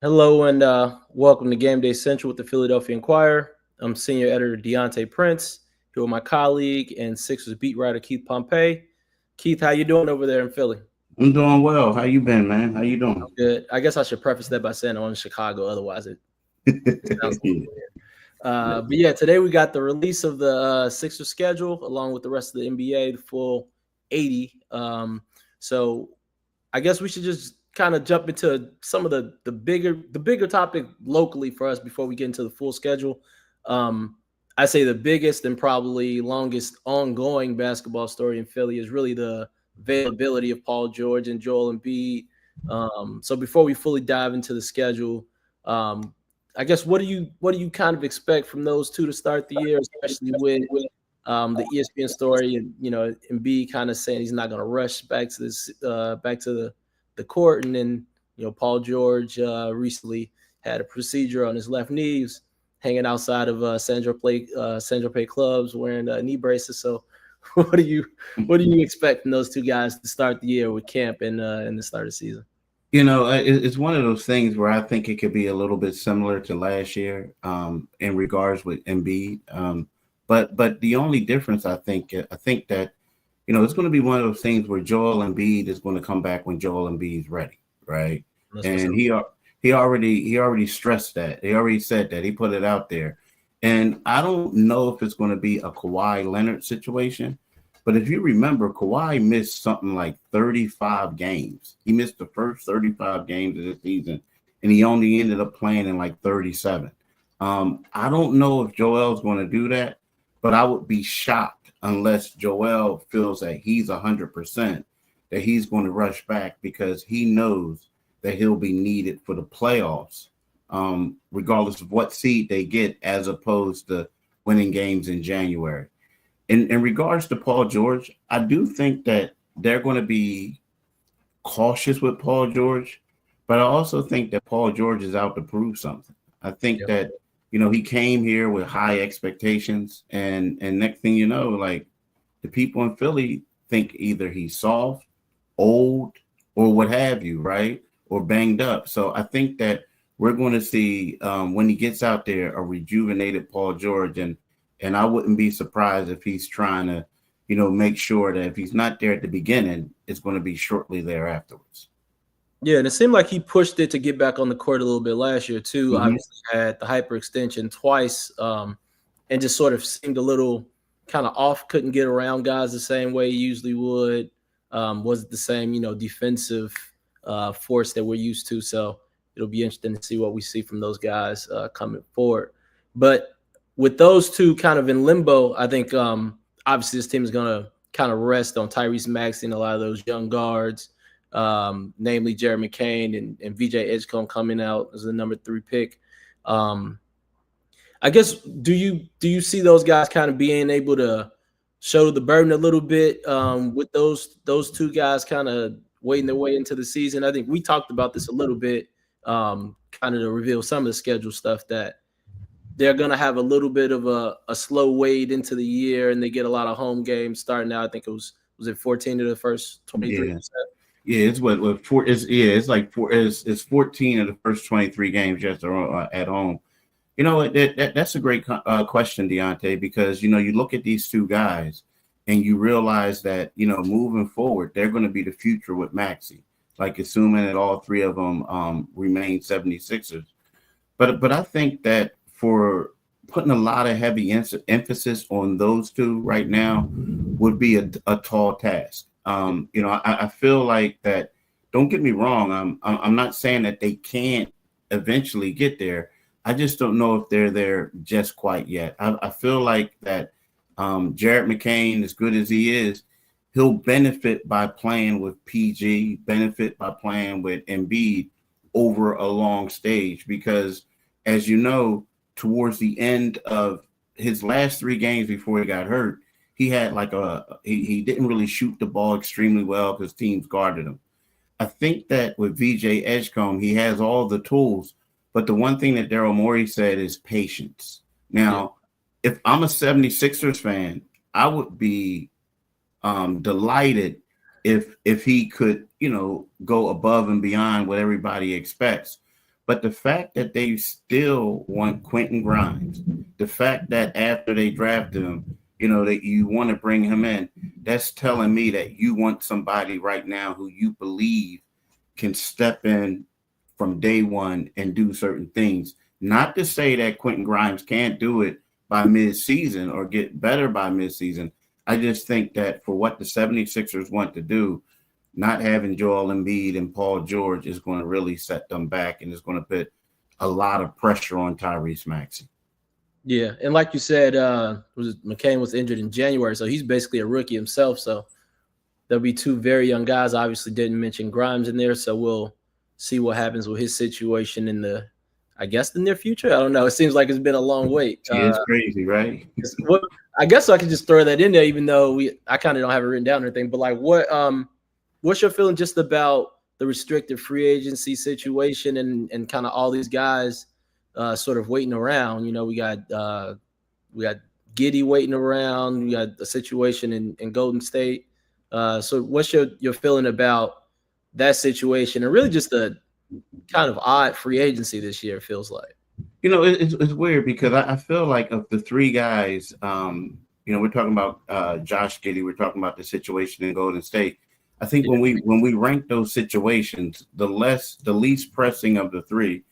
Hello and welcome to Gameday Central with the Philadelphia Inquirer. I'm senior editor DeAntae Prince, here with my colleague and Sixers beat writer Keith Pompey. Keith, how you doing over there in Philly? I'm doing well. How you been, man? How you doing? Good. I guess I should preface that by saying I'm in Chicago, otherwise it sounds a little Yeah. weird. But yeah, today we got the release of the Sixers schedule along with the rest of the NBA, the full 80. So I guess we should just kind of jump into some of the bigger topic locally for us before we get into the full schedule. I say the biggest and probably longest ongoing basketball story in Philly is really the availability of Paul George and Joel Embiid. So before we fully dive into the schedule, I guess what do you kind of expect from those two to start the year, especially with the ESPN story and Embiid kind of saying he's not going to rush back to this back to the court, and then Paul George recently had a procedure on his left knee. He was hanging outside of Sandro Pay clubs wearing knee braces. So what do you expect from those two guys to start the year with camp and the start of the season? It's one of those things where I think it could be a little bit similar to last year in regards with Embiid. But the only difference, I think that, it's going to be one of those things where Joel Embiid is going to come back when Joel Embiid's ready, right? And he already stressed that. He already said that. He put it out there. And I don't know if it's going to be a Kawhi Leonard situation. But if you remember, Kawhi missed something like 35 games. He missed the first 35 games of the season, and he only ended up playing in like 37. I don't know if Joel's going to do that, but I would be shocked unless Joel feels that he's 100%, that he's going to rush back because he knows that he'll be needed for the playoffs, regardless of what seed they get, as opposed to winning games in January. In regards to Paul George, I do think that they're going to be cautious with Paul George, but I also think that Paul George is out to prove something. I think that, he came here with high expectations, and next thing you know, like, the people in Philly think either he's soft, old, or what have you, right? Or banged up. So I think that we're going to see when he gets out there a rejuvenated Paul George, and I wouldn't be surprised if he's trying to, make sure that if he's not there at the beginning, it's going to be shortly there afterwards. Yeah, and it seemed like he pushed it to get back on the court a little bit last year too. Mm-hmm. Obviously had the hyperextension twice, and just sort of seemed a little kind of off. Couldn't get around guys the same way he usually would. Wasn't the same, defensive force that we're used to. So it'll be interesting to see what we see from those guys coming forward. But with those two kind of in limbo, I think obviously this team is going to kind of rest on Tyrese Maxey and a lot of those young guards. Namely Jeremy Kane and VJ Edgecomb coming out as the number 3 pick. I guess do you see those guys kind of being able to show the burden a little bit with those two guys kind of waiting their way into the season? I think we talked about this a little bit, kind of to reveal some of the schedule stuff, that they're going to have a little bit of a slow wade into the year, and they get a lot of home games starting out. I think it was it 14 of the first 23%? Yeah, it's what four is. Yeah, it's like it's 14 of the first 23 games just at home. That's a great question, DeAntae, because you look at these two guys and you realize that moving forward they're going to be the future with Maxey. Like, assuming that all three of them remain 76ers, but I think that for putting a lot of heavy emphasis on those two right now would be a tall task. I feel like that. Don't get me wrong. I'm not saying that they can't eventually get there. I just don't know if they're there just quite yet. I feel like that Jared McCain, as good as he is, he'll benefit by playing with PG, benefit by playing with Embiid over a long stage, because, as you know, towards the end of his last 3 games before he got hurt, he had he didn't really shoot the ball extremely well because teams guarded him. I think that with VJ Edgecomb, he has all the tools, but the one thing that Daryl Morey said is patience. Now, if I'm a 76ers fan, I would be delighted if he could, go above and beyond what everybody expects. But the fact that they still want Quentin Grimes, the fact that after they drafted him, that you want to bring him in, that's telling me that you want somebody right now who you believe can step in from day one and do certain things. Not to say that Quentin Grimes can't do it by mid-season or get better by mid-season. I just think that for what the 76ers want to do, not having Joel Embiid and Paul George is going to really set them back, and it's going to put a lot of pressure on Tyrese Maxey. Yeah, and like you said, McCain was injured in January, so he's basically a rookie himself. So there'll be two very young guys. Obviously, didn't mention Grimes in there, so we'll see what happens with his situation in the near future. I don't know. It seems like it's been a long wait. Yeah, it's crazy, right? I guess I could just throw that in there, even though I kind of don't have it written down or anything. But like, what's your feeling just about the restricted free agency situation and kind of all these guys sort of waiting around? We got Giddey waiting around. We got a situation in Golden State. So what's your feeling about that situation and really just the kind of odd free agency this year, it feels like? It's weird because I feel like of the three guys, we're talking about Josh Giddey, we're talking about the situation in Golden State. I think when we rank those situations, the least pressing of the three,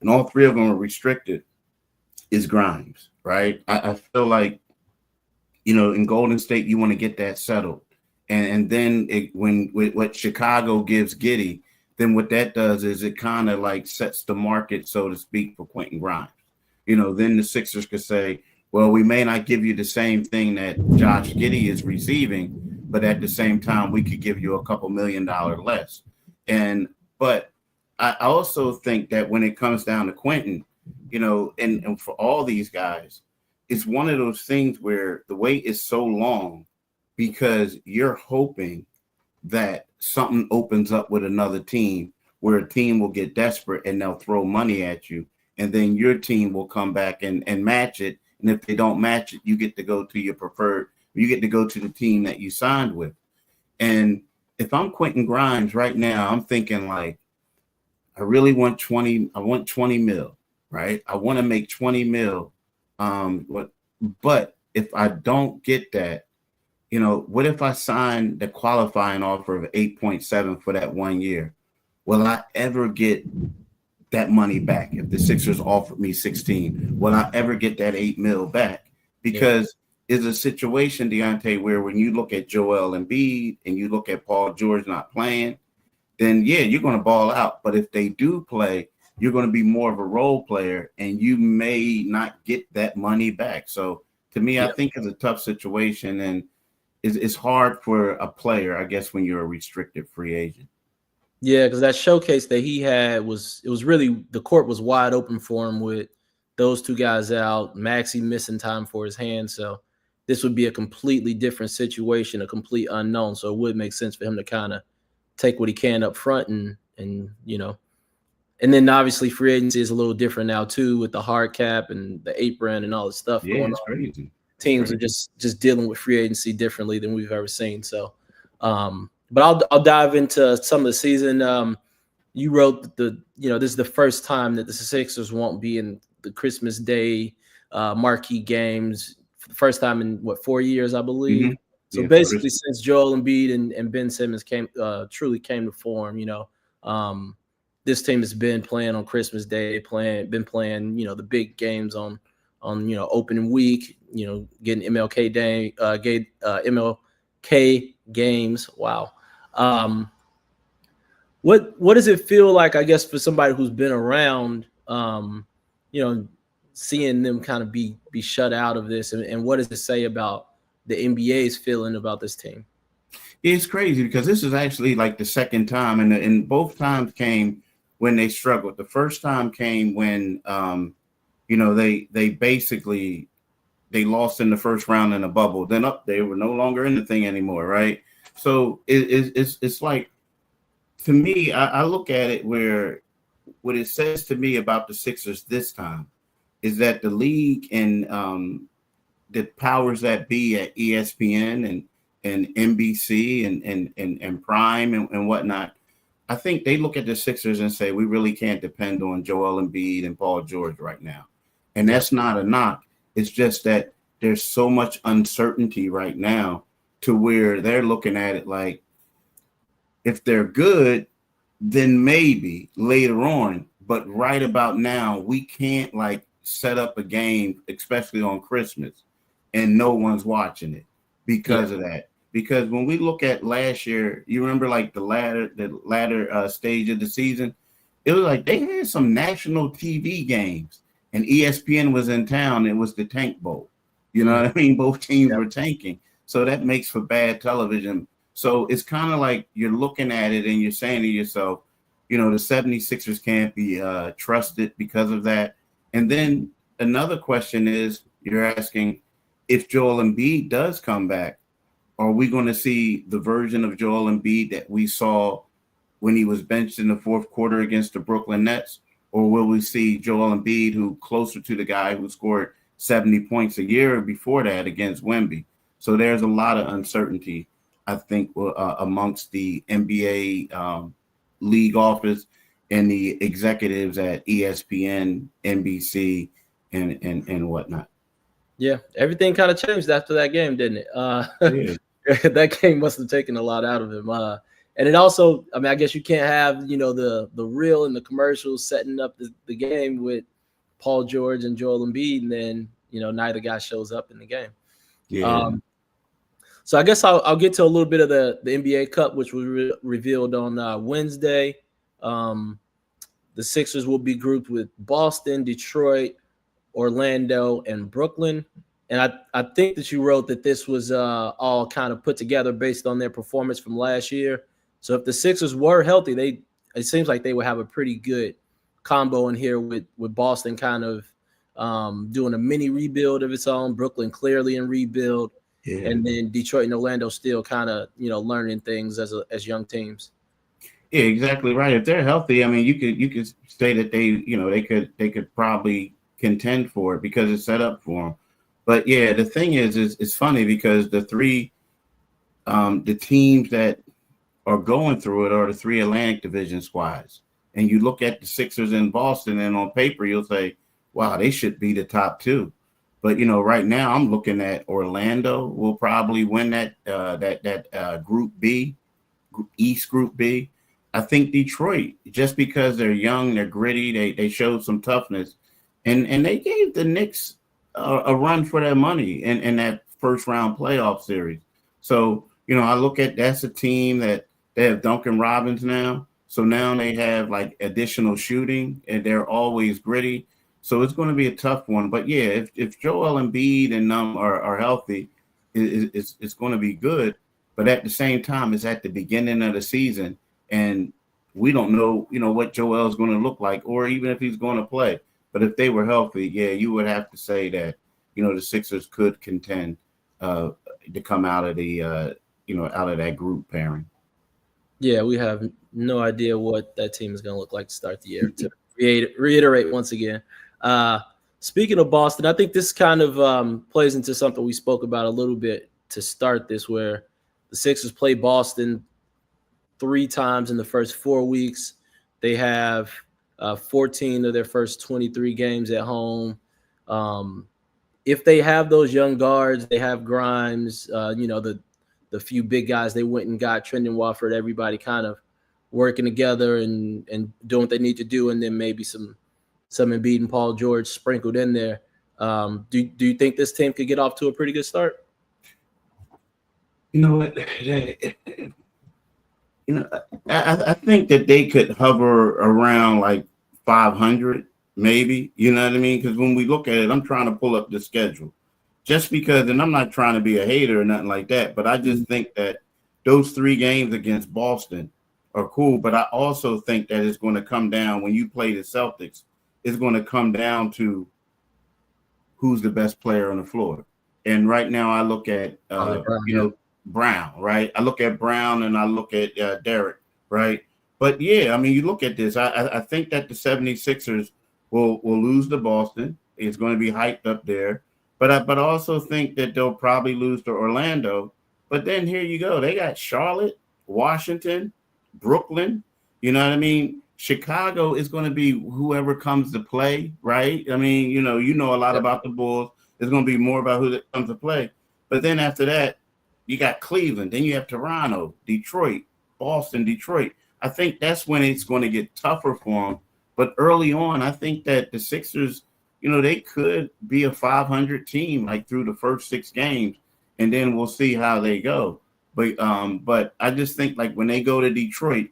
and all three of them are restricted, is Grimes, right? I feel like, in Golden State, you want to get that settled. And then what Chicago gives Giddey, then what that does is it kind of like sets the market, so to speak, for Quentin Grimes. Then the Sixers could say, well, we may not give you the same thing that Josh Giddey is receiving, but at the same time, we could give you a couple $1 million less. But I also think that when it comes down to Quentin, and for all these guys, it's one of those things where the wait is so long because you're hoping that something opens up with another team where a team will get desperate and they'll throw money at you. And then your team will come back and match it. And if they don't match it, you get to go to you get to go to the team that you signed with. And if I'm Quentin Grimes right now, I'm thinking like, I really want 20 mil, right? I want to make 20 mil. But if I don't get that, what if I sign the qualifying offer of 8.7 for that 1 year? Will I ever get that money back? If the Sixers offered me 16, will I ever get that 8 mil back? Because it's a situation, DeAntae, where when you look at Joel Embiid and you look at Paul George not playing, then you're going to ball out. But if they do play, you're going to be more of a role player and you may not get that money back. So to me, I think it's a tough situation, and it's hard for a player, I guess, when you're a restricted free agent. Yeah, because that showcase that he had was really, the court was wide open for him with those two guys out, Maxey missing time for his hand. So this would be a completely different situation, a complete unknown. So it would make sense for him to kind of take what he can up front and then obviously free agency is a little different now too with the hard cap and the apron and all this stuff going on. Crazy. Teams are just dealing with free agency differently than we've ever seen. So, but I'll dive into some of the season. You wrote this is the first time that the Sixers won't be in the Christmas Day marquee games for the first time in 4 years, I believe. Mm-hmm. So basically, since Joel Embiid and Ben Simmons truly came to form, this team has been playing on Christmas Day, been playing, the big games on opening week, getting MLK Day, MLK games. Wow. What does it feel like, I guess, for somebody who's been around, seeing them kind of be shut out of this, and what does it say about the NBA's feeling about this team? It's crazy because this is actually like the second time, and both times came when they struggled. The first time came when they basically lost in the first round in a bubble. Then they were no longer in the thing anymore, right? So it's like, to me, I look at it where what it says to me about the Sixers this time is that the league and the powers that be at ESPN and NBC and Prime and whatnot, I think they look at the Sixers and say, we really can't depend on Joel Embiid and Paul George right now. And that's not a knock. It's just that there's so much uncertainty right now to where they're looking at it like, if they're good, then maybe later on. But right about now, we can't like set up a game, especially on Christmas, and no one's watching it because of that. Because when we look at last year, you remember like the latter stage of the season, it was like they had some national TV games, and ESPN was in town. It was the Tank Bowl. You know what I mean? Both teams were tanking, so that makes for bad television. So it's kind of like you're looking at it and you're saying to yourself, you know, the 76ers can't be trusted because of that. And then another question is, you're asking, if Joel Embiid does come back, are we going to see the version of Joel Embiid that we saw when he was benched in the fourth quarter against the Brooklyn Nets? Or will we see Joel Embiid, who closer to the guy who scored 70 points a year before that against Wemby? So there's a lot of uncertainty, I think, amongst the NBA league office and the executives at ESPN, NBC, and whatnot. Yeah, everything kind of changed after that game, didn't it? That game must have taken a lot out of him. And it also, I mean, I guess you can't have, you know, the reel and the commercials setting up the game with Paul George and Joel Embiid, and then, you know, neither guy shows up in the game. So I guess I'll get to a little bit of the NBA Cup, which was revealed on Wednesday. The Sixers will be grouped with Boston, Detroit, Orlando, and Brooklyn. And I think that you wrote that this was all kind of put together based on their performance from last year. So if the Sixers were healthy, it seems like they would have a pretty good combo in here with Boston kind of doing a mini rebuild of its own, Brooklyn clearly in rebuild, and then Detroit and Orlando still kind of, you know, learning things as young teams. Yeah, exactly right. If they're healthy, I mean, you could say that they could probably contend for it because it's set up for them. But yeah, the thing is it's funny because the teams that are going through it are the three Atlantic Division squads. And you look at the Sixers in Boston, and on paper you'll say, wow, they should be the top two. But you know, right now I'm looking at Orlando will probably win that Group B, East Group B. I think Detroit, just because they're young, they're gritty, they showed some toughness, and they gave the Knicks a run for their money in that first round playoff series. So, you know, I look at that's a team that they have Duncan Robinson now. So now they have like additional shooting, and they're always gritty. So it's going to be a tough one. But yeah, if Joel Embiid and them are healthy, it's going to be good. But at the same time, it's at the beginning of the season, and we don't know, you know, what Joel is going to look like, or even if he's going to play. But if they were healthy, yeah, you would have to say that, you know, the Sixers could contend to come out of the out of that group pairing. Yeah, we have no idea what that team is going to look like to start the year. To reiterate once again, speaking of Boston, I think this kind of plays into something we spoke about a little bit to start this, where the Sixers play Boston 3 times in the first 4 weeks. They have 14 of their first 23 games at home. If they have those young guards, they have Grimes, the few big guys they went and got, Trendon Watford, everybody kind of working together and doing what they need to do, and then maybe some Embiid and Paul George sprinkled in there. Do you think this team could get off to a pretty good start? You know what? I think that they could hover around like 500, maybe. You know what I mean? Because when we look at it, I'm trying to pull up the schedule. Just because, and I'm not trying to be a hater or nothing like that, but I just think that those 3 games against Boston are cool. But I also think that it's going to come down, when you play the Celtics, it's going to come down to who's the best player on the floor. And right now I look at, Brown, right? I look at Brown and I look at Derek, right? But yeah, I mean, you look at this, I think that the 76ers will lose to Boston. It's going to be hyped up there. But I also think that they'll probably lose to Orlando. But then here you go. They got Charlotte, Washington, Brooklyn. You know what I mean? Chicago is going to be whoever comes to play, right? I mean, you know a lot about the Bulls. It's going to be more about who that comes to play. But then after that, you got Cleveland. Then you have Toronto, Detroit, Boston, Detroit. I think that's when it's going to get tougher for them. But early on, I think that the Sixers, they could be a 500 team like through the first 6 games, and then we'll see how they go. But I just think like when they go to Detroit,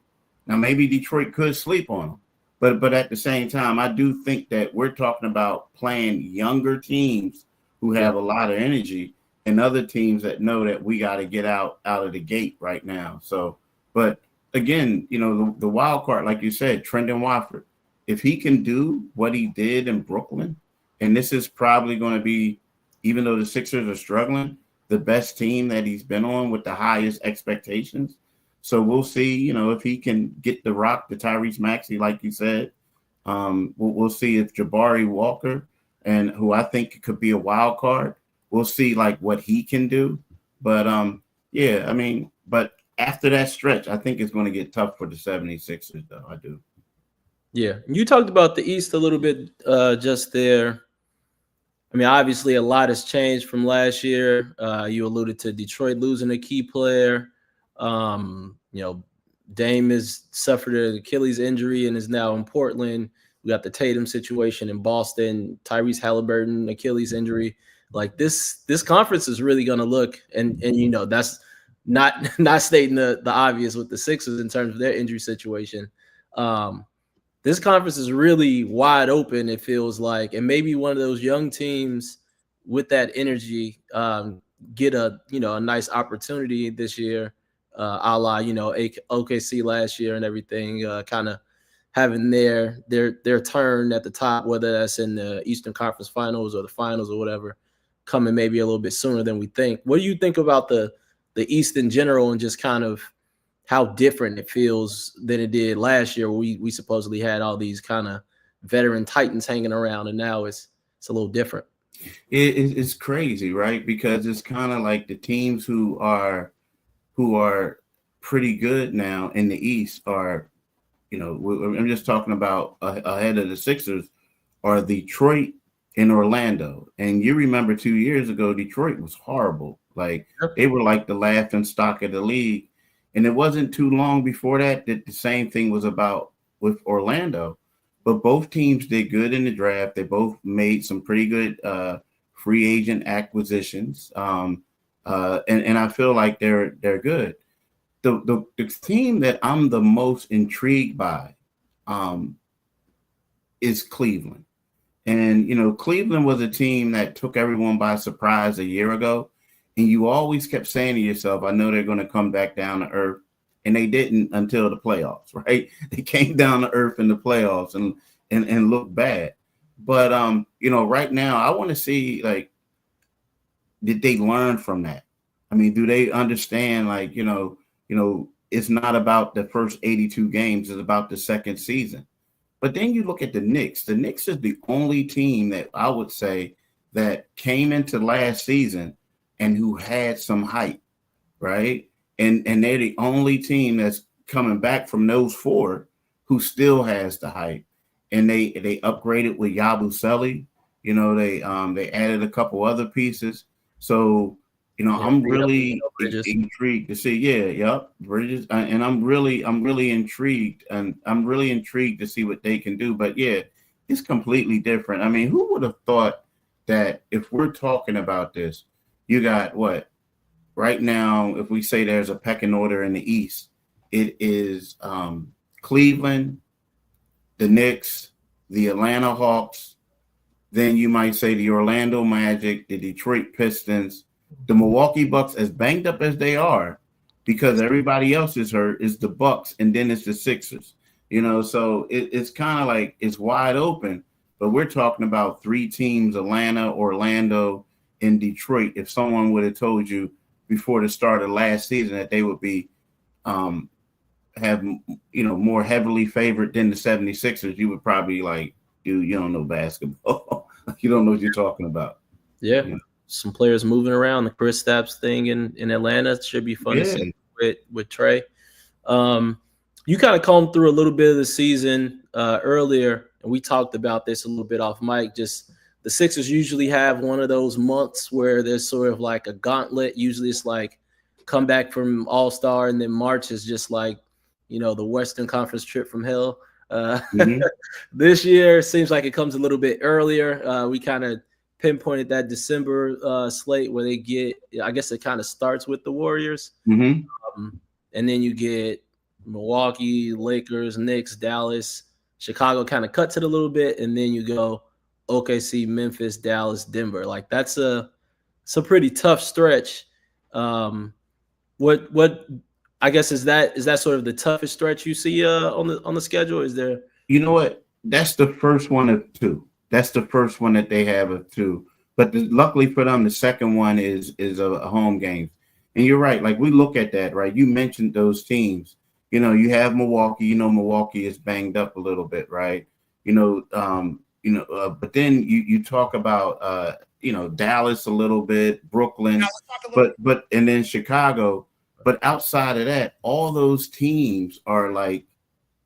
now maybe Detroit could sleep on them, but at the same time, I do think that we're talking about playing younger teams who have a lot of energy and other teams that know that we got to get out of the gate right now. So, but again, the wild card, like you said, Trendon Watford, if he can do what he did in Brooklyn, and this is probably going to be, even though the Sixers are struggling, the best team that he's been on with the highest expectations. So we'll see, if he can get the rock to Tyrese Maxey, like you said. We'll see if Jabari Walker, and who I think could be a wild card, we'll see like what he can do. But but after that stretch, I think it's going to get tough for the 76ers, though. I do. Yeah. You talked about the East a little bit just there. I mean, obviously a lot has changed from last year. You alluded to Detroit losing a key player. Dame has suffered an Achilles injury and is now in Portland. We got the Tatum situation in Boston, Tyrese Halliburton, Achilles injury. Like this conference is really going to look, and that's not stating the obvious with the Sixers in terms of their injury situation. This conference is really wide open, it feels like, and maybe one of those young teams with that energy get a nice opportunity this year, a la OKC last year and everything, kind of having their turn at the top, whether that's in the Eastern Conference Finals or the Finals or whatever, coming maybe a little bit sooner than we think. What do you think about the East in general and just kind of how different it feels than it did last year, where we supposedly had all these kind of veteran titans hanging around, and now it's a little different? It's crazy, right? Because it's kind of like the teams who are pretty good now in the East are, I'm just talking about ahead of the Sixers, are Detroit and Orlando. And you remember 2 years ago, Detroit was horrible. Like they were like the laughing stock of the league. And it wasn't too long before that the same thing was about with Orlando. But both teams did good in the draft. They both made some pretty good free agent acquisitions. And I feel like they're good. The team that I'm the most intrigued by is Cleveland. And, Cleveland was a team that took everyone by surprise a year ago. And you always kept saying to yourself, I know they're going to come back down to earth. And they didn't until the playoffs, right? They came down to earth in the playoffs and looked bad. But, right now, I want to see, like, did they learn from that? I mean, do they understand, like, it's not about the first 82 games, it's about the second season. But then you look at the Knicks. The Knicks is the only team that I would say that came into last season and who had some hype, right? And they're the only team that's coming back from those 4 who still has the hype. And they upgraded with Yabusele. They added a couple other pieces. So, I'm really intrigued to see. Bridges, and I'm really intrigued, and I'm really intrigued to see what they can do. But yeah, it's completely different. I mean, who would have thought that if we're talking about this, you got what right now? If we say there's a pecking order in the East, it is Cleveland, the Knicks, the Atlanta Hawks. Then you might say the Orlando Magic, the Detroit Pistons, the Milwaukee Bucks, as banged up as they are, because everybody else is hurt, is the Bucks, and then it's the Sixers. So it's kind of like it's wide open. But we're talking about 3 teams: Atlanta, Orlando, and Detroit. If someone would have told you before the start of last season that they would be more heavily favored than the 76ers, you would probably like, dude, you don't know basketball. You don't know what you're talking about. Yeah. Some players moving around. The Chris Stapps thing in Atlanta should be fun to see with Trey. you kind of combed through a little bit of the season earlier, and we talked about this a little bit off mic. Just the Sixers usually have one of those months where there's sort of like a gauntlet. Usually it's like come back from All-Star, and then March is just like, the Western Conference trip from hell. Mm-hmm. This year seems like it comes a little bit earlier. We kind of pinpointed that December slate where they get, I guess it kind of starts with the Warriors. Mm-hmm. And then you get Milwaukee, Lakers, Knicks, Dallas, Chicago kind of cuts it a little bit, and then you go OKC, Memphis, Dallas, Denver. Like it's a pretty tough stretch. What I guess is that sort of the toughest stretch you see on the schedule? Is there? You know what? That's the first one of two. That's the first one that they have of two. But luckily for them, the second one is a home game. And you're right. Like we look at that, right? You mentioned those teams. You have Milwaukee. Milwaukee is banged up a little bit, right? But then you talk about Dallas a little bit, Brooklyn, but and then Chicago. But outside of that, all those teams are like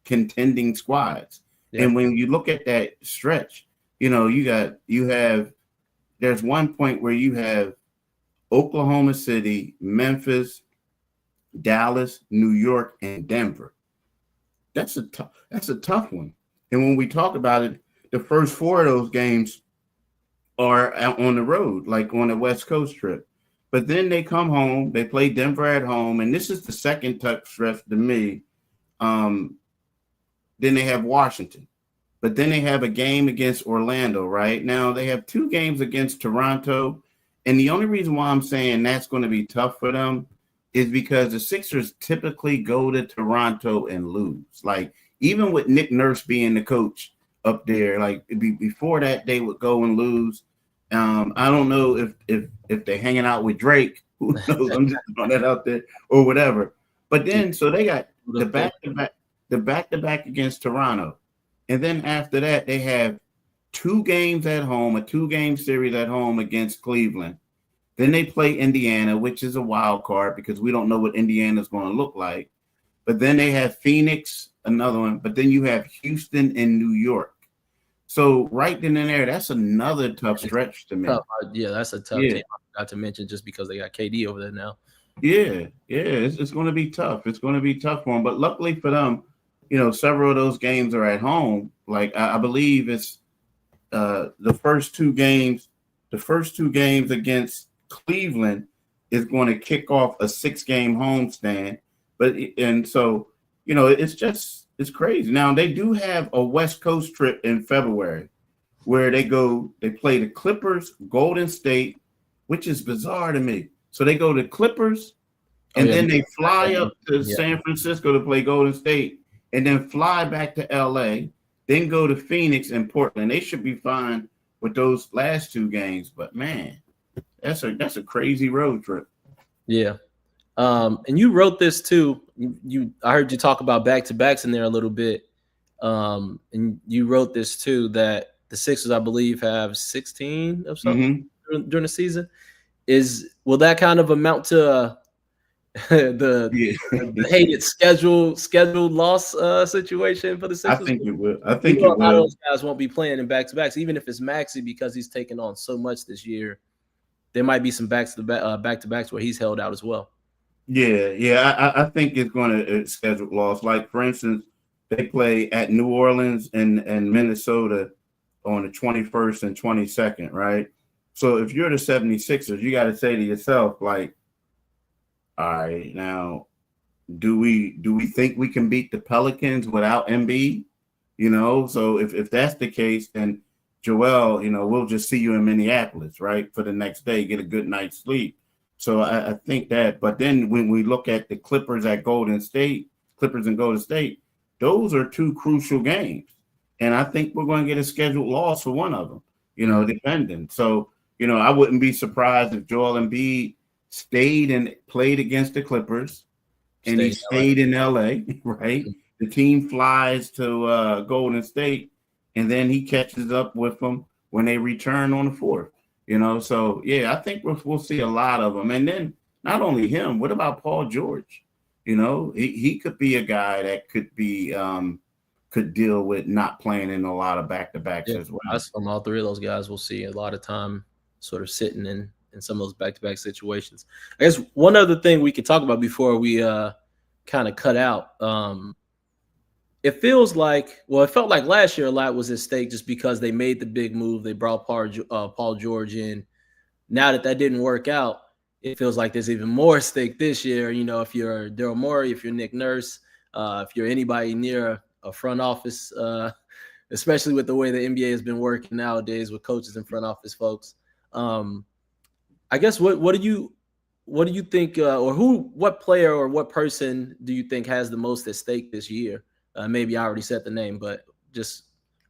contending squads. Yeah. And when you look at that stretch, there's one point where you have Oklahoma City, Memphis, Dallas, New York, and Denver. That's a tough one. And when we talk about it, the first four of those games are out on the road, like on a West Coast trip. But then they come home, they play Denver at home, and this is the second tough stretch to me. Then they have Washington. But then they have a game against Orlando, right? Now they have two games against Toronto. And the only reason why I'm saying that's going to be tough for them is because the Sixers typically go to Toronto and lose. Like, even with Nick Nurse being the coach up there, like before that, they would go and lose. I don't know if they're hanging out with Drake. Who knows? I'm just throwing that out there or whatever. But then, so they got the back-to-back against Toronto. And then after that, they have two games at home, a two-game series at home against Cleveland. Then they play Indiana, which is a wild card because we don't know what Indiana's going to look like. But then they have Phoenix, another one. But then you have Houston and New York. So right then and there, that's another tough stretch to me. Yeah, that's a tough team. Not to mention just because they got KD over there now. Yeah, it's going to be tough. It's going to be a tough one. But luckily for them, several of those games are at home. Like I believe it's the first two games against Cleveland is going to kick off a 6-game homestand. It's crazy. Now they do have a West Coast trip in February where they play the Clippers, Golden State, which is bizarre to me. So they go to Clippers and then they fly up to San Francisco to play Golden State and then fly back to LA, then go to Phoenix and Portland. They should be fine with those last two games, but man, that's a crazy road trip. Yeah. And you wrote this too. I heard you talk about back-to-backs in there a little bit. And you wrote this too, that the Sixers, I believe, have 16 of something during the season. Will that kind of amount to the hated scheduled loss situation for the Sixers? I think it will. A lot of those guys won't be playing in back-to-backs, even if it's Maxey, because he's taken on so much this year. There might be some back-to-backs where he's held out as well. Yeah. I think it's going to schedule loss. Like, for instance, they play at New Orleans and Minnesota on the 21st and 22nd, right? So if you're the 76ers, you got to say to yourself, like, all right, now, do we think we can beat the Pelicans without Embiid? So if that's the case, then Joel, we'll just see you in Minneapolis, right, for the next day, get a good night's sleep. So I think that. But then when we look at the Clippers and Golden State, those are two crucial games. And I think we're going to get a scheduled loss for one of them, depending. So, I wouldn't be surprised if Joel Embiid stayed and played against the Clippers and he stayed in LA, right? The team flies to Golden State and then he catches up with them when they return on the 4th. So yeah, I think we'll see a lot of them. And then not only him, what about Paul George? You know, he could be a guy that could be could deal with not playing in a lot of back-to-backs Yeah, as well. that's from all three of those guys. We'll see a lot of time sort of sitting in some of those back-to-back situations. I guess one other thing we could talk about before we kind of cut out. It feels like, well, it felt like last year a lot was at stake just because they made the big move. They brought Paul George in. Now that didn't work out, it feels like there's even more at stake this year. You know, if you're Daryl Morey, if you're Nick Nurse, if you're anybody near a front office, especially with the way the NBA has been working nowadays with coaches and front office folks. I guess what do you think, or what player or what person do you think has the most at stake this year? Maybe I already said the name, but just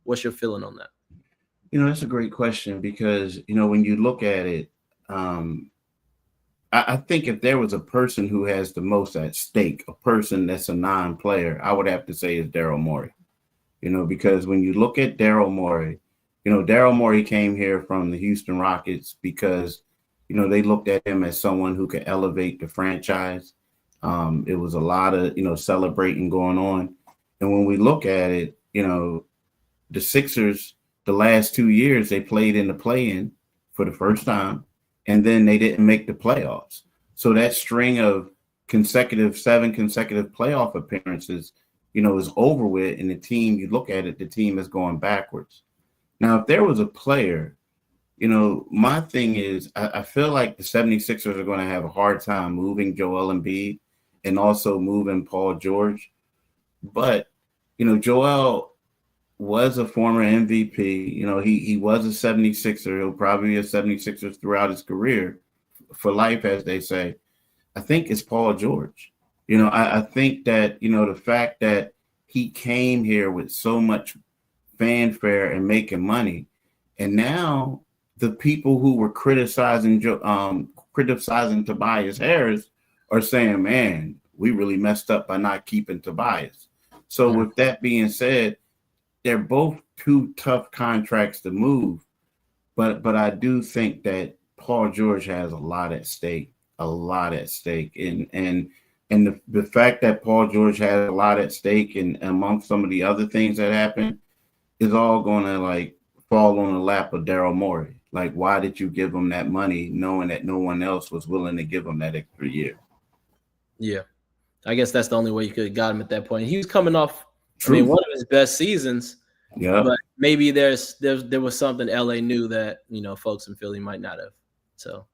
what's your feeling on that? You know, that's a great question because, you know, when you look at it, I think if there was a person who has the most at stake, a person that's a non-player, I would have to say is Daryl Morey. You know, because when you look at Daryl Morey, you know, Daryl Morey came here from the Houston Rockets because, you know, they looked at him as someone who could elevate the franchise. It was a lot of, you know, celebrating going on. And when we look at it, you know, the Sixers, the last 2 years, they played in the play-in for the first time, and then they didn't make the playoffs. So that string of seven consecutive playoff appearances, you know, is over with. And the team, you look at it, the team is going backwards. Now, if there was a player, you know, my thing is I feel like the 76ers are going to have a hard time moving Joel Embiid and also moving Paul George. But, you know, Joel was a former MVP. You know, he was a 76er. He'll probably be a 76er throughout his career for life, as they say. I think it's Paul George. You know, I think that, you know, the fact that he came here with so much fanfare and making money, and now the people who were criticizing Tobias Harris are saying, man, we really messed up by not keeping Tobias. So with that being said, they're both two tough contracts to move, but I do think that Paul George has a lot at stake, and the fact that Paul George has a lot at stake, and among some of the other things that happened, is all going to like fall on the lap of Daryl Morey. Like, why did you give him that money, knowing that no one else was willing to give him that extra year? Yeah, I guess that's the only way you could have got him at that point. He was coming off, True. I mean, one of his best seasons. Yeah, but maybe there was something LA knew that, you know, folks in Philly might not have. So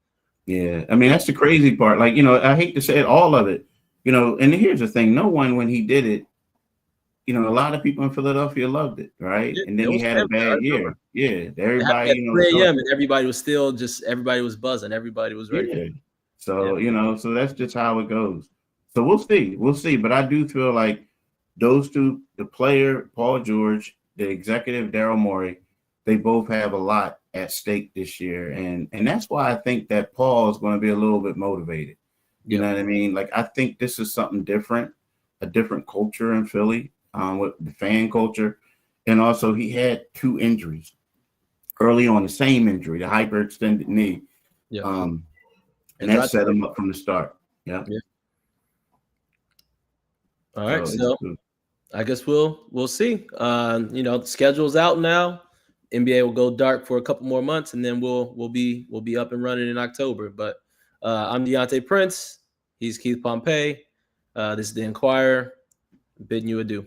yeah, I mean, that's the crazy part. Like, you know, I hate to say it, all of it, you know. And here's the thing: no one, when he did it, you know, a lot of people in Philadelphia loved it, right? And then he had a bad year. Yeah, everybody, you know, 3 a.m. and everybody was buzzing. Everybody was ready. Yeah. So, you know, so that's just how it goes. So we'll see. But I do feel like those two, the player, Paul George, the executive, Daryl Morey, they both have a lot at stake this year. And that's why I think that Paul is going to be a little bit motivated. You know what I mean? Like, I think this is something different, a different culture in Philly, with the fan culture. And also he had 2 injuries early on, the same injury, the hyperextended knee. Yeah. And that set him up from the start. Yeah. All right. So I guess we'll see. You know, the schedule's out now. NBA will go dark for a couple more months, and then we'll be up and running in October. But I'm DeAntae Prince. He's Keith Pompey. This is the Inquirer. Bidding you adieu.